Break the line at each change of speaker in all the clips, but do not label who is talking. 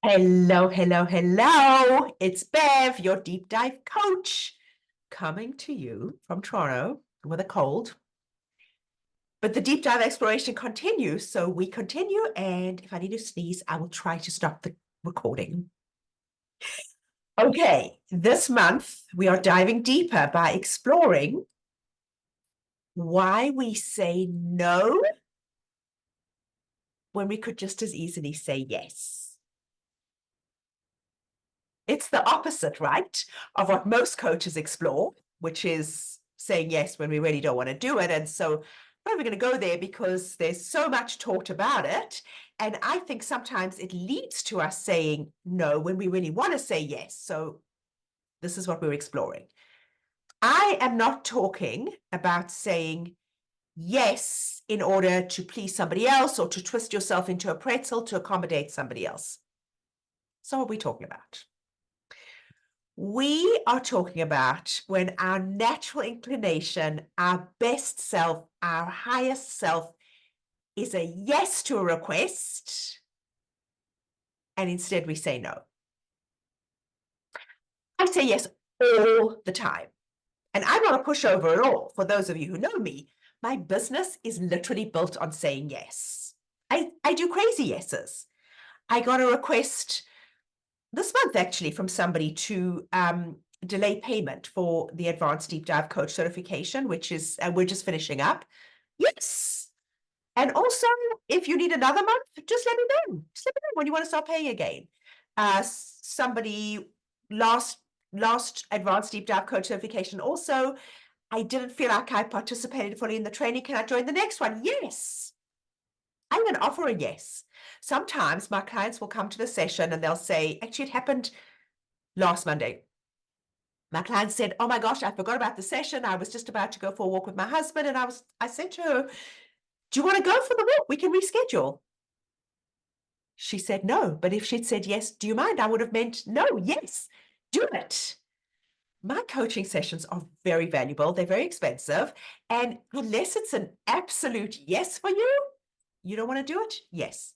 Hello, hello, hello. It's Bev, your deep dive coach, coming to you from Toronto with a cold. But the deep dive exploration continues, so we continue. And if I need to sneeze, I will try to stop the recording. Okay, this month we are diving deeper by exploring why we say no when we could just as easily say yes. It's the opposite, right, of what most coaches explore, which is saying yes when we really don't want to do it. And so we're going to go there because there's so much taught about it. And I think sometimes it leads to us saying no when we really want to say yes. So this is what we're exploring. I am not talking about saying yes in order to please somebody else or to twist yourself into a pretzel to accommodate somebody else. So what are we talking about? We are talking about when our natural inclination, our best self, our highest self is a yes to a request, and instead we say no. I say yes all the time, and I'm not a pushover at all. For those of you who know me, my business is literally built on saying yes. I do crazy yeses. I got a request this month actually from somebody to delay payment for the advanced deep dive coach certification, which is we're just finishing up. Yes. And also, if you need another month, just let me know. Just let me know when you want to start paying again. Somebody last advanced deep dive coach certification also, I didn't feel like I participated fully in the training. Can I join the next one? Yes. I'm going to offer a yes. Sometimes my clients will come to the session and they'll say, actually, it happened last Monday. My client said, oh my gosh, I forgot about the session. I was just about to go for a walk with my husband. And I said to her, do you want to go for the walk? We can reschedule. She said no. But if she'd said yes, do you mind? I would have meant no, yes, do it. My coaching sessions are very valuable. They're very expensive. And unless it's an absolute yes for you, you don't want to do it? Yes.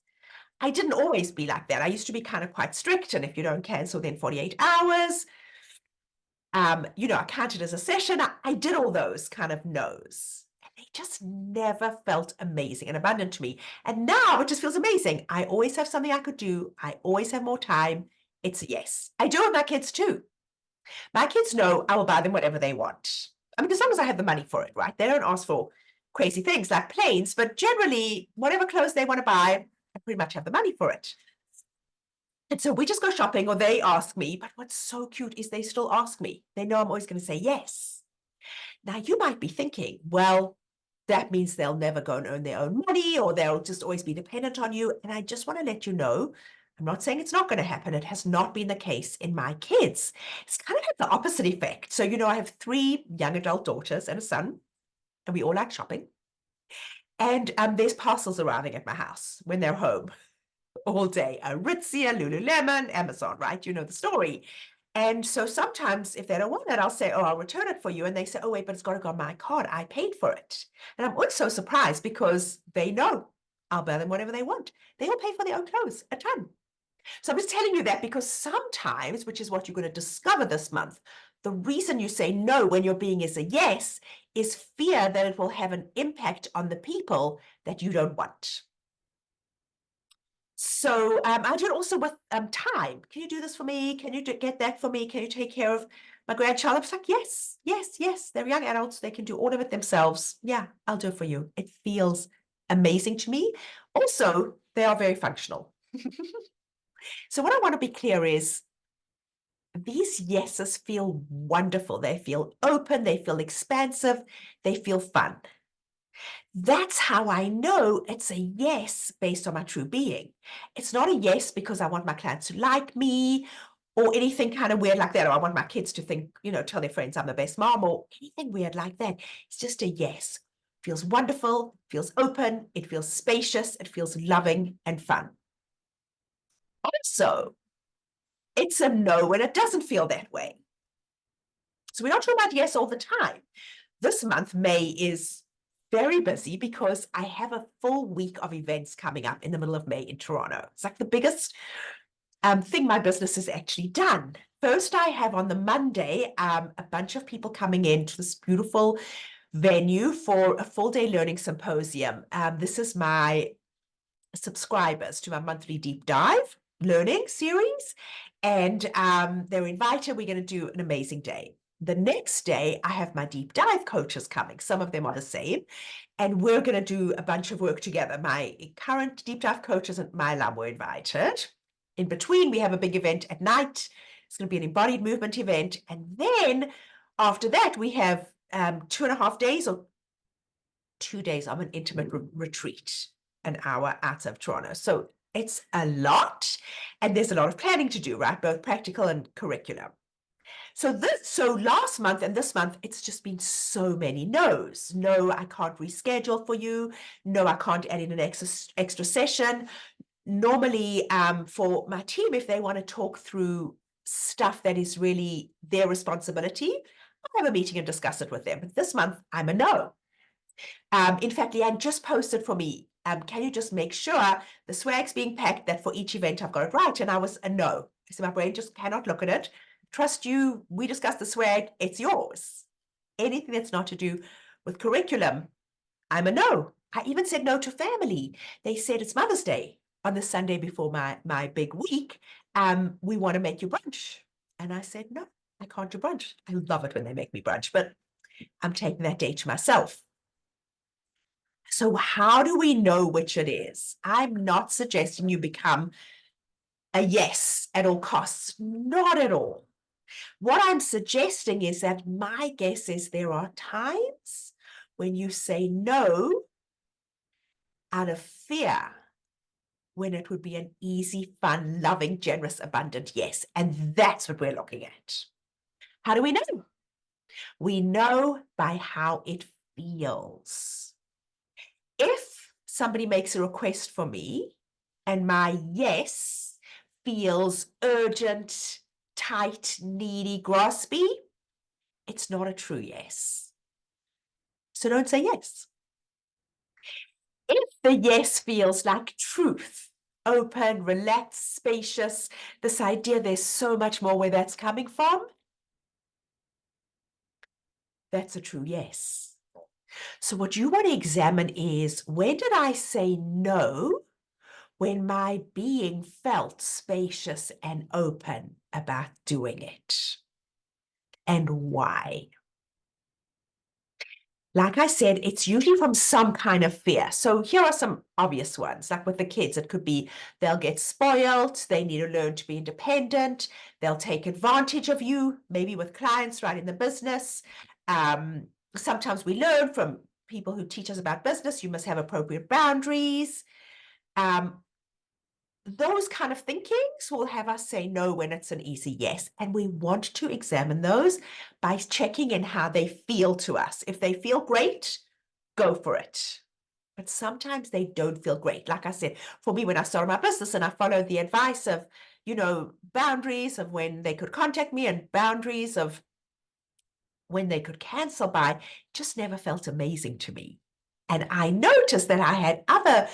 I didn't always be like that. I used to be kind of quite strict. And if you don't cancel within 48 hours, I counted as a session. I did all those kind of no's. And they just never felt amazing and abundant to me. And now it just feels amazing. I always have something I could do. I always have more time. It's a yes. I do with my kids too. My kids know I will buy them whatever they want. I mean, as long as I have the money for it, right? They don't ask for crazy things like planes, but generally, whatever clothes they want to buy, I pretty much have the money for it. And so we just go shopping or they ask me, but what's so cute is they still ask me. They know I'm always going to say yes. Now you might be thinking, well, that means they'll never go and earn their own money or they'll just always be dependent on you. And I just want to let you know, I'm not saying it's not going to happen. It has not been the case in my kids. It's kind of like the opposite effect. So, I have 3 young adult daughters and a son, and we all like shopping. And there's parcels arriving at my house when they're home all day. Aritzia, Lululemon, Amazon, right? You know the story. And so sometimes if they don't want it, I'll say, oh, I'll return it for you. And they say, oh, wait, but it's got to go on my card. I paid for it. And I'm always so surprised because they know I'll buy them whatever they want. They all pay for their own clothes, a ton. So I'm just telling you that because sometimes, which is what you're going to discover this month, the reason you say no when your being is a yes is fear that it will have an impact on the people that you don't want. So I do it also with time. Can you do this for me? Can you get that for me? Can you take care of my grandchild? I was like, yes, yes, yes. They're young adults. They can do all of it themselves. Yeah, I'll do it for you. It feels amazing to me. Also, they are very functional. So what I want to be clear is these yeses feel wonderful. They feel open. They feel expansive. They feel fun. That's how I know it's a yes based on my true being. It's not a yes because I want my clients to like me or anything kind of weird like that. Or I want my kids to think, tell their friends I'm the best mom or anything weird like that. It's just a yes. Feels wonderful, feels open, it feels spacious, it feels loving and fun. Also, it's a no when it doesn't feel that way. So we're not talking about yes all the time. This month, May, is very busy because I have a full week of events coming up in the middle of May in Toronto. It's like the biggest thing my business is actually done. First, I have on the Monday a bunch of people coming into this beautiful venue for a full-day learning symposium. This is my subscribers to my monthly deep dive learning series, and they're invited. We're going to do an amazing day. The next day, I have my deep dive coaches coming. Some of them are the same, and we're going to do a bunch of work together. My current deep dive coaches and my lab were invited. In between, we have a big event at night. It's going to be an embodied movement event. And then after that, we have 2.5 days or 2 days of an intimate retreat, an hour out of Toronto. So it's a lot, and there's a lot of planning to do, right? Both practical and curriculum. So last month and this month, it's just been so many no's. No, I can't reschedule for you. No, I can't add in an extra session. Normally, for my team, if they want to talk through stuff that is really their responsibility, I'll have a meeting and discuss it with them. But this month, I'm a no. In fact, Leanne just posted for me, can you just make sure the swag's being packed, that for each event I've got it right? And I was a no. I said, my brain just cannot look at it. Trust you, we discussed the swag, it's yours. Anything that's not to do with curriculum, I'm a no. I even said no to family. They said it's Mother's Day on the Sunday before my big week. We want to make you brunch. And I said, no, I can't do brunch. I love it when they make me brunch, but I'm taking that day to myself. So how do we know which it is? I'm not suggesting you become a yes at all costs. Not at all. What I'm suggesting is that my guess is there are times when you say no out of fear, when it would be an easy, fun, loving, generous, abundant yes. And that's what we're looking at. How do we know? We know by how it feels. If somebody makes a request for me and my yes feels urgent, tight, needy, graspy, it's not a true yes. So don't say yes. If the yes feels like truth, open, relaxed, spacious, this idea there's so much more where that's coming from, that's a true yes. So what you want to examine is, when did I say no when my being felt spacious and open about doing it? And why? Like I said, it's usually from some kind of fear. So here are some obvious ones. Like with the kids, it could be they'll get spoiled, they need to learn to be independent, they'll take advantage of you, maybe with clients right in the business. Sometimes we learn from people who teach us about business, you must have appropriate boundaries. Those kind of thinkings will have us say no when it's an easy yes. And we want to examine those by checking in how they feel to us. If they feel great, go for it. But sometimes they don't feel great. Like I said, for me, when I started my business and I followed the advice of, boundaries of when they could contact me and boundaries of when they could cancel by, just never felt amazing to me. And I noticed that I had other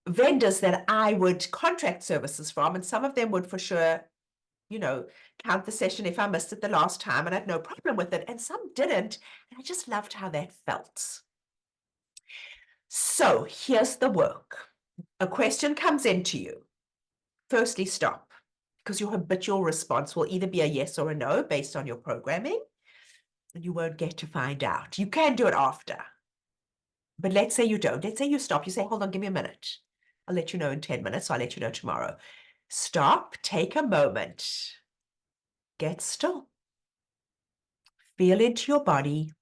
vendors that I would contract services from, and some of them would for sure, count the session if I missed it the last time, and I had no problem with it, and some didn't, and I just loved how that felt. So here's the work. A question comes into you. Firstly, stop, because your habitual response will either be a yes or a no based on your programming, and you won't get to find out. You can do it after, but let's say you don't. Let's say you stop. You say, hold on, give me a minute. I'll let you know in 10 minutes. I'll let you know tomorrow. Stop, take a moment, get still, feel into your body,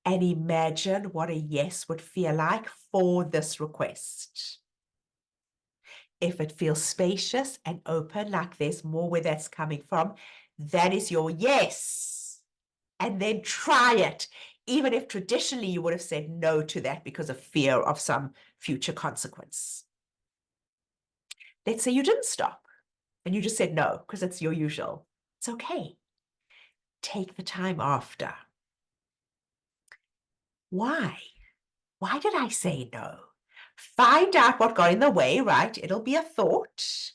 and imagine what a yes would feel like for this request. If it feels spacious and open, like there's more where that's coming from, that is your yes. And then try it, even if traditionally you would have said no to that because of fear of some future consequence. Let's say you didn't stop and you just said no because it's your usual. It's okay. Take the time after. Why? Why did I say no? Find out what got in the way, right? It'll be a thought,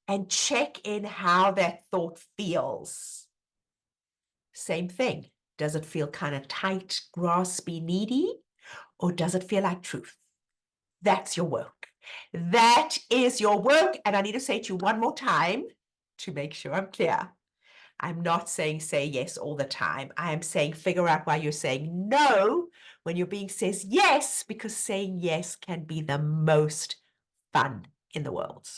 and check in how that thought feels. Same thing. Does it feel kind of tight, graspy, needy, or does it feel like truth? That's your work. That is your work. And I need to say it to you one more time to make sure I'm clear. I'm not saying say yes all the time. I am saying figure out why you're saying no when you're being says yes, because saying yes can be the most fun in the world.